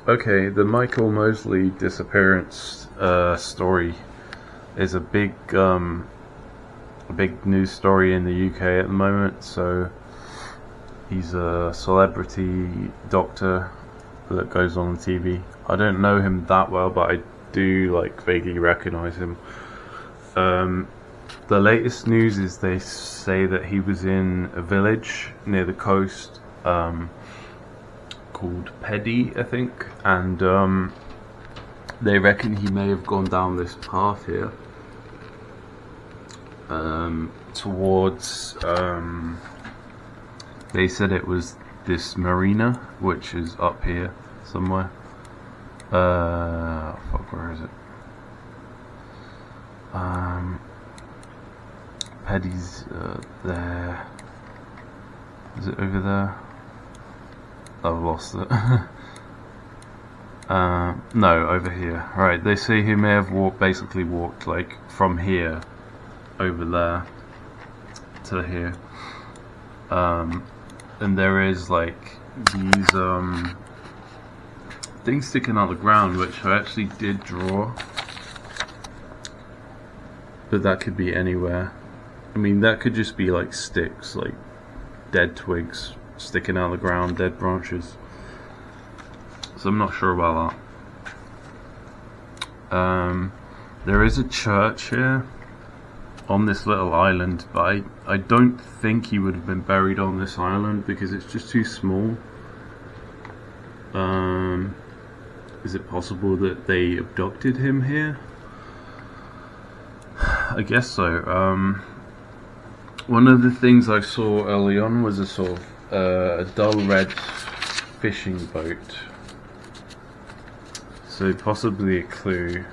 Okay, the Michael Mosley disappearance story is a big news story in the UK at the moment. So he's a celebrity doctor that goes on TV. I don't know him that well, but I do vaguely recognise him. The latest news is they say that he was in a village near the coast called Pedi, I think, and they reckon he may have gone down this path here towards they said it was this marina, which is up here somewhere. Where is it? Pedi's there. Is it over there? I've lost it. No, over here. Right, they say he may have basically walked from here over there to here. And there is these things sticking out the ground, which I actually did draw. But that could be anywhere. I mean, that could just be sticks, dead twigs sticking out of the ground, dead branches. So I'm not sure about that. There is a church here on this little island, but I don't think he would have been buried on this island because it's just too small. Is it possible that they abducted him here? I guess so. One of the things I saw early on was a sort of a dull red fishing boat. So possibly a clue,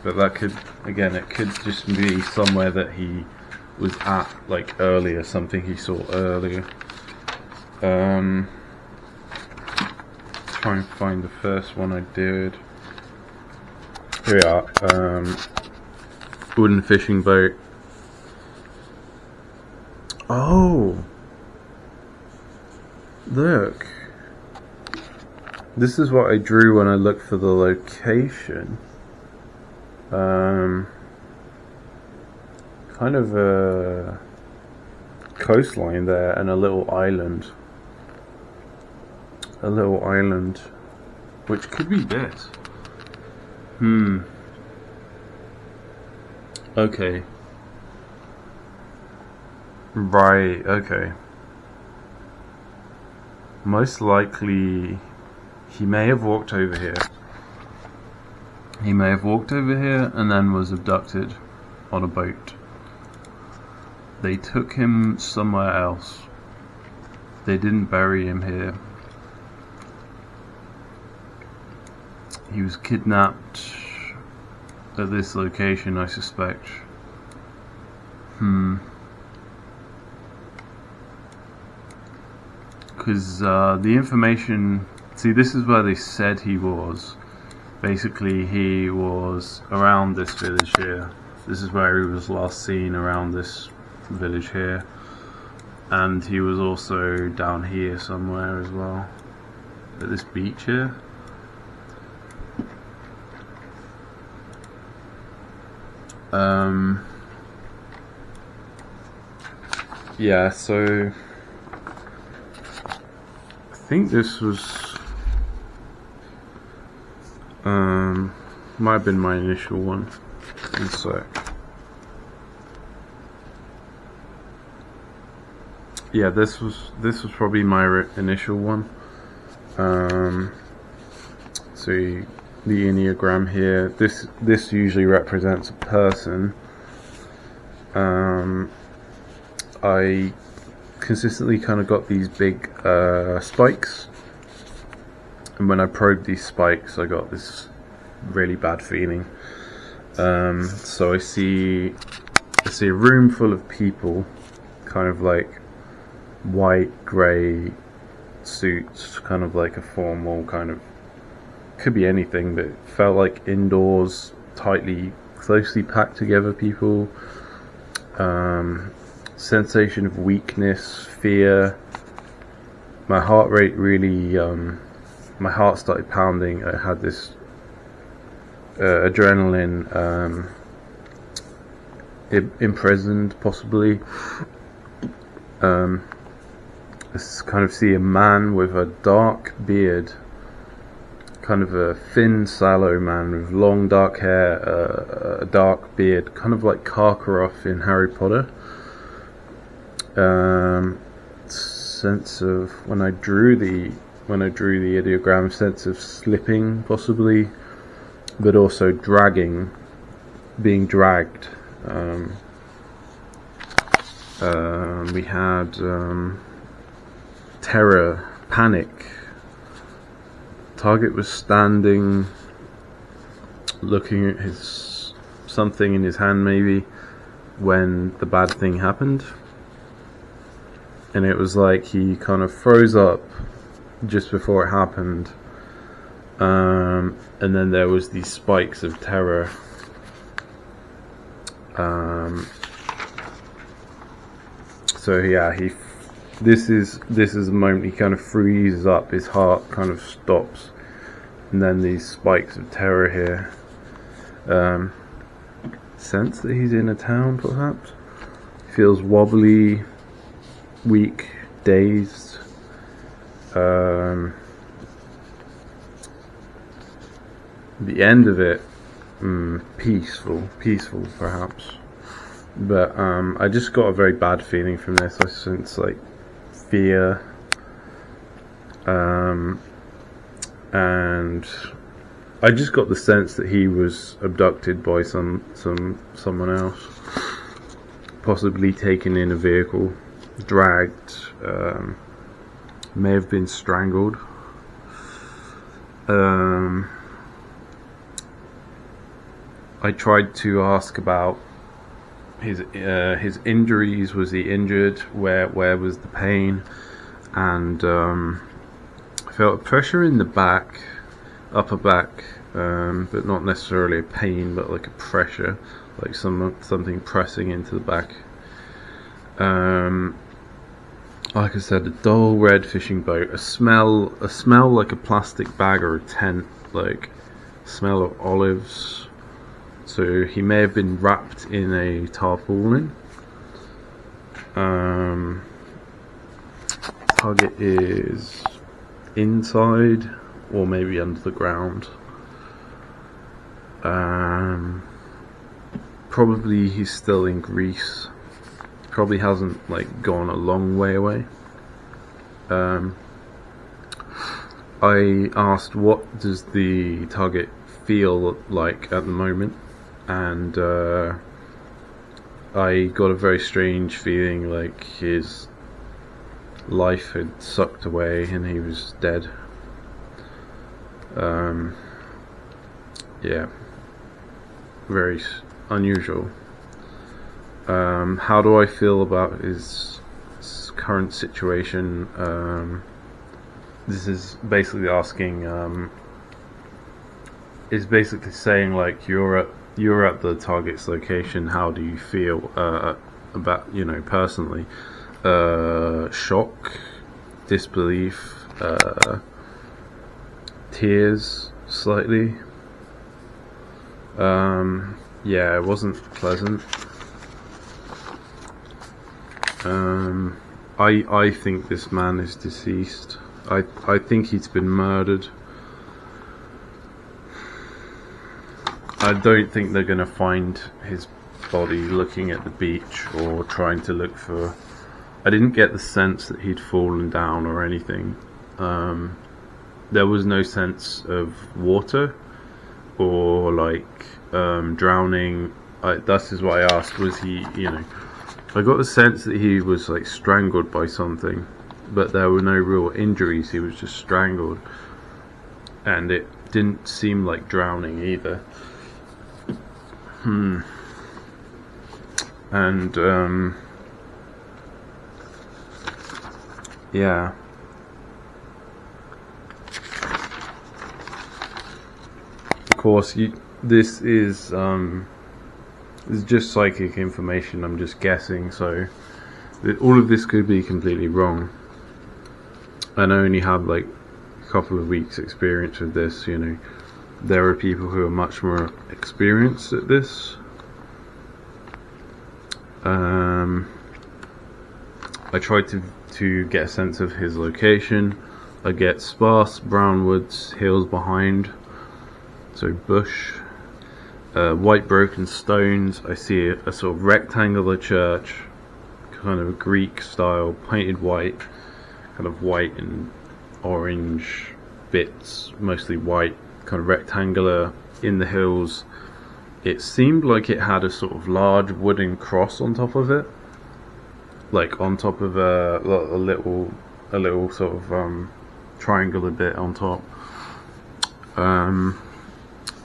but that could, again, it could just be somewhere that he was at earlier, something he saw earlier. Try and find the first one I did. Here we are. Wooden fishing boat. Oh, look. This is what I drew when I looked for the location. Kind of a coastline there and a little island. Which could be this. Okay. Right, okay. Most likely he may have walked over here. And then was abducted on a boat. They took him somewhere else. They didn't bury him here. He was kidnapped at this location, I suspect. Because the information... See, this is where they said he was. Basically, he was around this village here. This is where he was last seen, around this village here. And he was also down here somewhere as well. At this beach here. Yeah, so I think this was might have been my initial one. One sec. Yeah, this was probably my initial one. So the Enneagram here. This usually represents a person. I consistently kind of got these big spikes, and when I probed these spikes, I got this really bad feeling. So I see a room full of people, kind of white, grey suits, kind of a formal kind of, could be anything, but it felt like indoors, closely packed together people. Sensation of weakness, fear. My heart rate really my heart started pounding. I had this adrenaline imprisoned, possibly. I kind of see a man with a dark beard, kind of a thin, sallow man with long dark hair, a dark beard, kind of like Karkaroff in Harry Potter. Sense of when I drew the ideogram, sense of slipping, possibly, but also being dragged. We had terror, panic. Target was standing, looking at something in his hand, maybe, when the bad thing happened. And it was like he kind of froze up just before it happened. And then there was these spikes of terror. So yeah, this is the moment he kind of freezes up, his heart kind of stops, and then these spikes of terror here. Sense that he's in a town, perhaps. Feels wobbly, weak, dazed. The end of it, peaceful perhaps. But I just got a very bad feeling from this. I sense like fear, and I just got the sense that he was abducted by someone else, possibly taken in a vehicle, dragged, may have been strangled. I tried to ask about his injuries. Was he injured? Where was the pain? And I felt pressure in the back, upper back, but not necessarily a pain, but like a pressure, like something pressing into the back. Like I said, a dull red fishing boat, a smell like a plastic bag or a tent, like smell of olives. So he may have been wrapped in a tarpaulin. Target is inside or maybe under the ground. Probably he's still in Greece. Probably hasn't like gone a long way away. I asked, what does the target feel like at the moment? And I got a very strange feeling, like his life had sucked away and he was dead. Yeah, very unusual. How do I feel about his current situation? This is basically asking, is basically saying like, you're at the target's location, how do you feel about, personally? Shock, disbelief, tears slightly. Yeah, it wasn't pleasant. I think this man is deceased. I think he's been murdered. I don't think they're going to find his body looking at the beach or trying to look for... I didn't get the sense that he'd fallen down or anything. There was no sense of water or like drowning. That is what I asked. Was he, I got the sense that he was like strangled by something, but there were no real injuries. He was just strangled, and it didn't seem like drowning either. And yeah. Of course, this is just psychic information. I'm just guessing, so all of this could be completely wrong. And I only have like couple of weeks experience with this. You know, there are people who are much more experienced at this. I tried to get a sense of his location. I get sparse brown woods, hills behind, so bush, white broken stones. I see a sort of rectangular church, kind of a Greek style, painted white, kind of white and orange bits, mostly white, kind of rectangular in the hills. It seemed like it had a sort of large wooden cross on top of it, like on top of a little sort of triangular bit on top,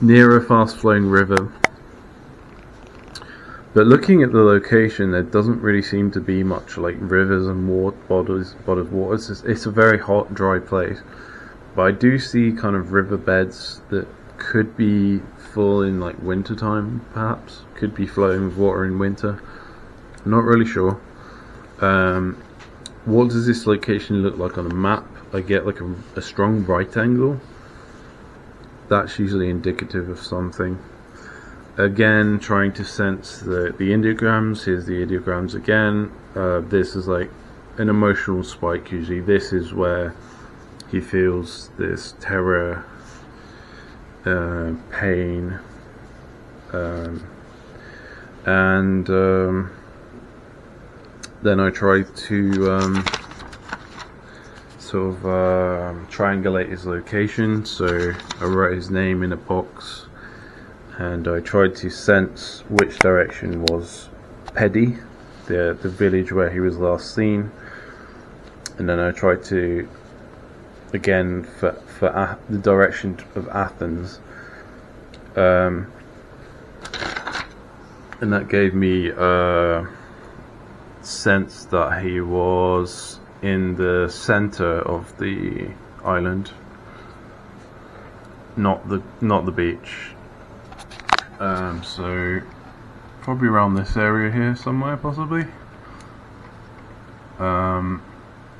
near a fast flowing river. But looking at the location, there doesn't really seem to be much like rivers and bodies of water. It's a very hot, dry place. But I do see kind of riverbeds that could be full in like winter time, perhaps. Could be flowing with water in winter. I'm not really sure. What does this location look like on a map? I get like a strong right angle. That's usually indicative of something. Again, trying to sense the ideograms. Here's the ideograms again. This is like an emotional spike usually. This is where he feels this terror, pain, and then I try to sort of triangulate his location. So I wrote his name in a box, and I tried to sense which direction was Pedi, the village where he was last seen. And then I tried to, again, for the direction of Athens, and that gave me a sense that he was in the center of the island, not the beach. So probably around this area here somewhere, possibly.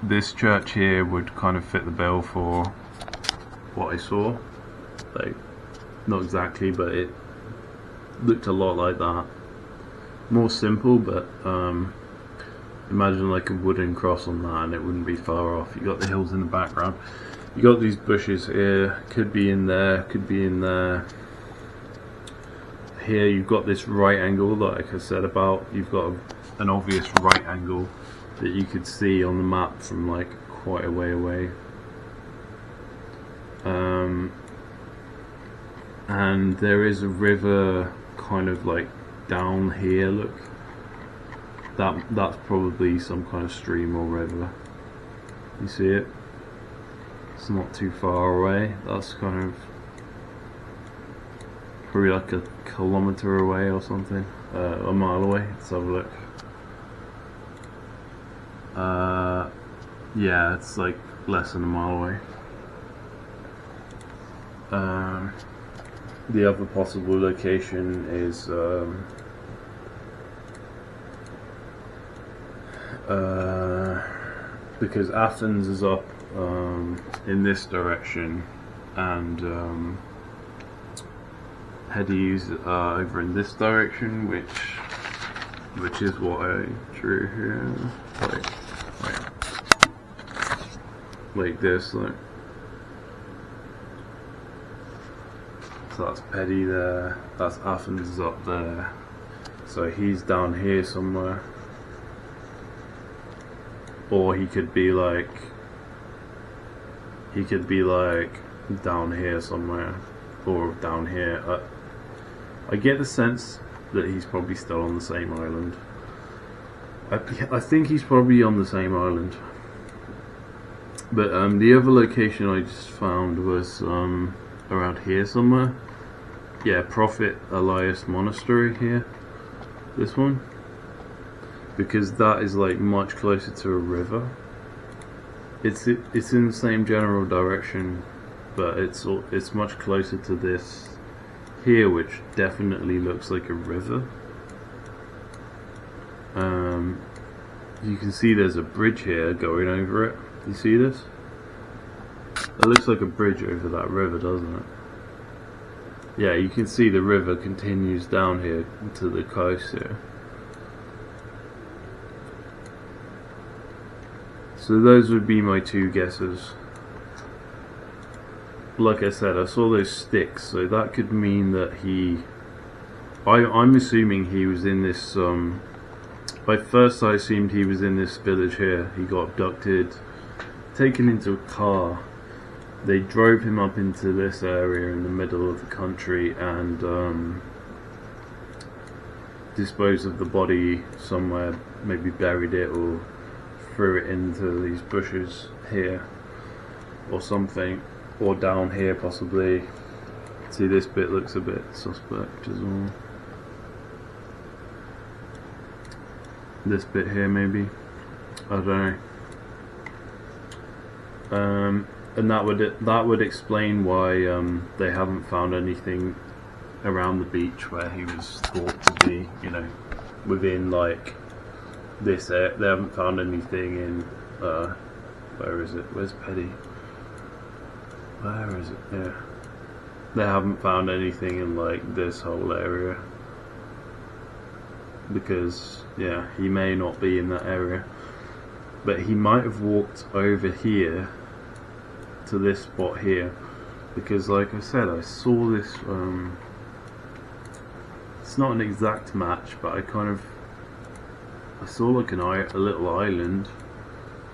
This church here would kind of fit the bill for what I saw. Like, not exactly, but it looked a lot like that. More simple, but imagine like a wooden cross on that and it wouldn't be far off. You got the hills in the background. You got these bushes here, could be in there, could be in there. Here you've got this right angle, like I said about. You've got an obvious right angle that you could see on the map from like quite a way away. And there is a river kind of like down here, look. That's probably some kind of stream or river. You see it? It's not too far away. That's kind of probably like a kilometer away or something, a mile away. Let's have a look. Yeah, it's like less than a mile away. The other possible location is because Athens is up in this direction, and Pedi's over in this direction, which is what I drew here. Like this, like. So that's Pedi there, that's Athens up there, so he's down here somewhere. Or he could be like down here somewhere, or down here. I get the sense that he's probably still on the same island. I think he's probably on the same island. But the other location I just found was around here somewhere. Yeah, Prophet Elias Monastery here. This one. Because that is like much closer to a river. It's in the same general direction, but it's much closer to this here, which definitely looks like a river. You can see there's a bridge here going over it. You see this? It looks like a bridge over that river, doesn't it? Yeah, you can see the river continues down here to the coast here. So those would be my two guesses. Like I said, I saw those sticks, so that could mean that I'm assuming he was in this, by first I assumed he was in this village here. He got abducted, taken into a car. They drove him up into this area in the middle of the country and disposed of the body somewhere, maybe buried it or threw it into these bushes here or something. Or down here possibly. See, this bit looks a bit suspect as well. This bit here maybe. I don't know. And that would explain why they haven't found anything around the beach where he was thought to be, you know, within like this area. They haven't found anything in where is it? Where's Pedi? Where is it? Yeah. They haven't found anything in like this whole area. Because, yeah, he may not be in that area. But he might have walked over here to this spot here. Because like I said, I saw this, it's not an exact match, but I saw like a little island,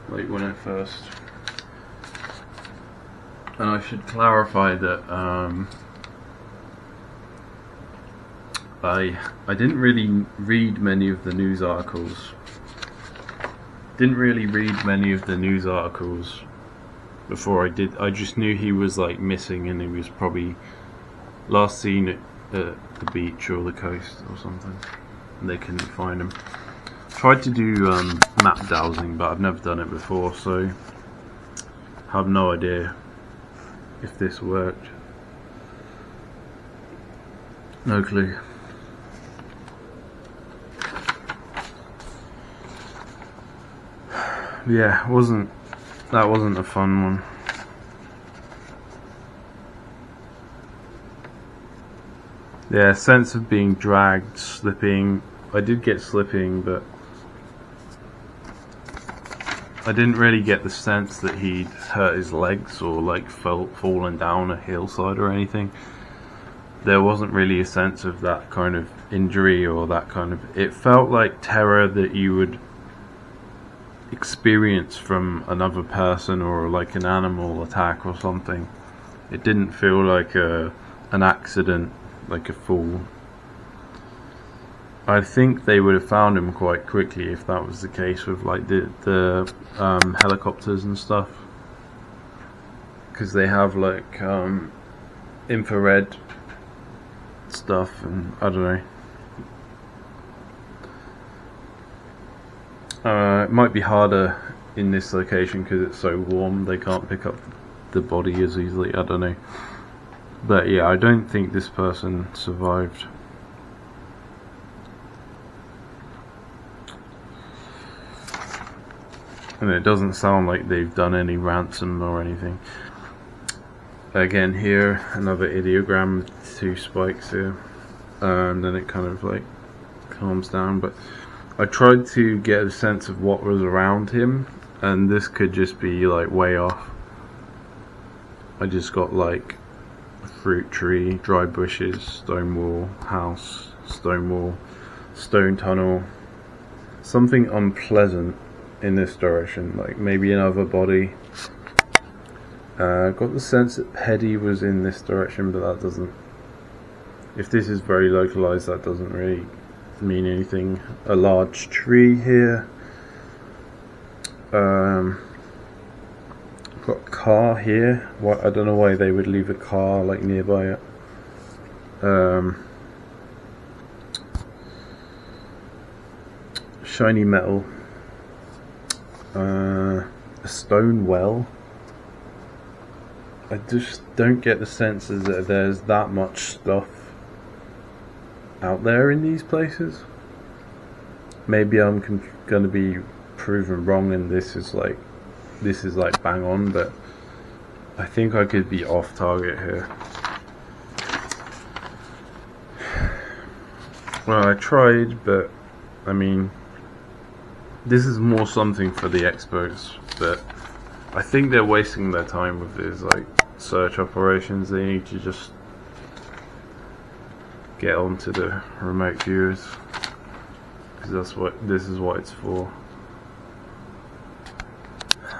like when I first. And I should clarify that I didn't really read many of the news articles. Before I did. I just knew he was like missing, and he was probably last seen at the beach or the coast or something, and they couldn't find him. Tried to do map dowsing, but I've never done it before, so have no idea if this worked. No clue. Yeah, that wasn't a fun one. Yeah, sense of being dragged, slipping. I did get slipping, but I didn't really get the sense that he'd hurt his legs or like fallen down a hillside or anything. There wasn't really a sense of that kind of injury or that kind of. It felt like terror that you would experience from another person or like an animal attack or something. It didn't feel like an accident, like a fall. I think they would have found him quite quickly if that was the case with like the helicopters and stuff, because they have like infrared stuff, and I don't know. It might be harder in this location because it's so warm. They can't pick up the body as easily. I don't know, but yeah, I don't think this person survived. And it doesn't sound like they've done any ransom or anything. Again, here, another ideogram, 2 spikes here. And then it kind of like calms down. But I tried to get a sense of what was around him, and this could just be like way off. I just got like a fruit tree, dry bushes, stone wall, house, stone wall, stone tunnel. Something unpleasant in this direction, like maybe another body. Got the sense that Pedi was in this direction, but that doesn't. If this is very localized, that doesn't really mean anything. A large tree here. Got a car here. What, I don't know why they would leave a car like nearby it. Shiny metal. A stone well. I just don't get the sense that there's that much stuff out there in these places. Maybe I'm going to be proven wrong, and this is like bang on, but I think I could be off target here. Well, I tried, but I mean, this is more something for the experts, but I think they're wasting their time with these like search operations. They need to just get onto the remote viewers, because this is what it's for.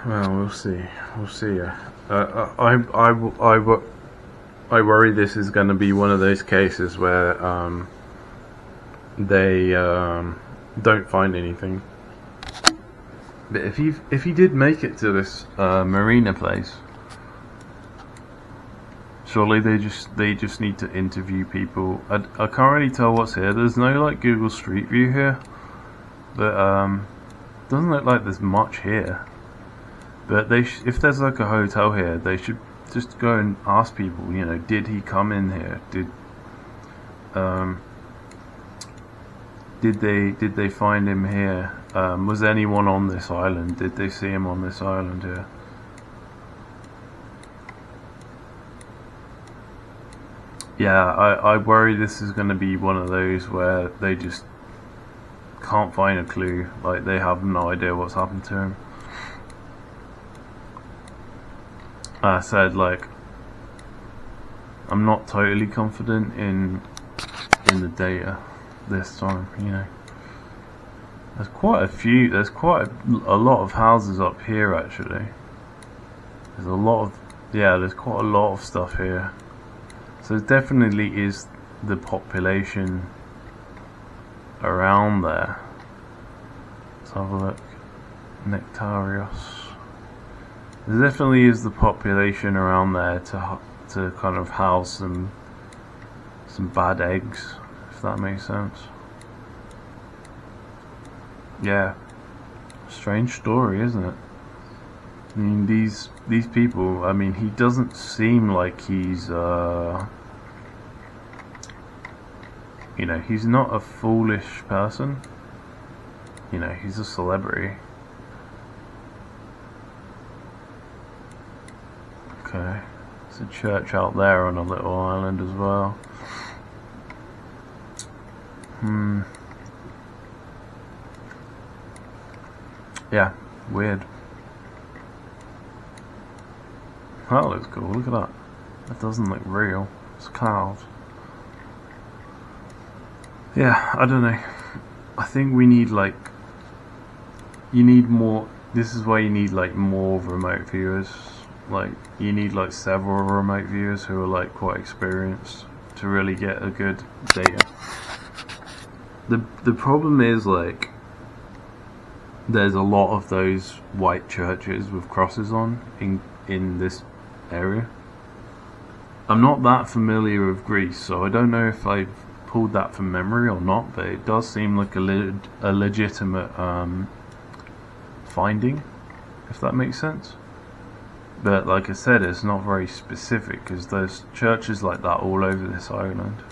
Well, we'll see. We'll see. I worry this is going to be one of those cases where they don't find anything. But if he did make it to this marina place, surely they just need to interview people. I can't really tell what's here. There's no like Google Street View here, but doesn't look like there's much here. But if there's like a hotel here, they should just go and ask people. You know, did he come in here? Did they find him here? Was anyone on this island? Did they see him on this island here? Yeah, I worry this is going to be one of those where they just can't find a clue. Like, they have no idea what's happened to him. I said, like, I'm not totally confident in the data this time, you know. There's quite a lot of houses up here actually. There's quite a lot of stuff here. So it definitely is the population around there. Let's have a look. Nectarios. There definitely is the population around there to kind of house some bad eggs, if that makes sense. Yeah, strange story, isn't it? I mean, these people. I mean, he doesn't seem like he's you know, he's not a foolish person. You know, he's a celebrity. Okay, there's a church out there on a little island as well. Yeah, weird. That looks cool, look at that. That doesn't look real. It's clouds. Yeah, I don't know. I think we need like... You need more... This is why you need like more remote viewers. Like, you need like several remote viewers who are like quite experienced to really get a good data. The problem is, like, there's a lot of those white churches with crosses on in this area. I'm not that familiar with Greece, so I don't know if I've pulled that from memory or not, but it does seem like a legitimate finding, if that makes sense. But like I said, it's not very specific, because there's churches like that all over this island.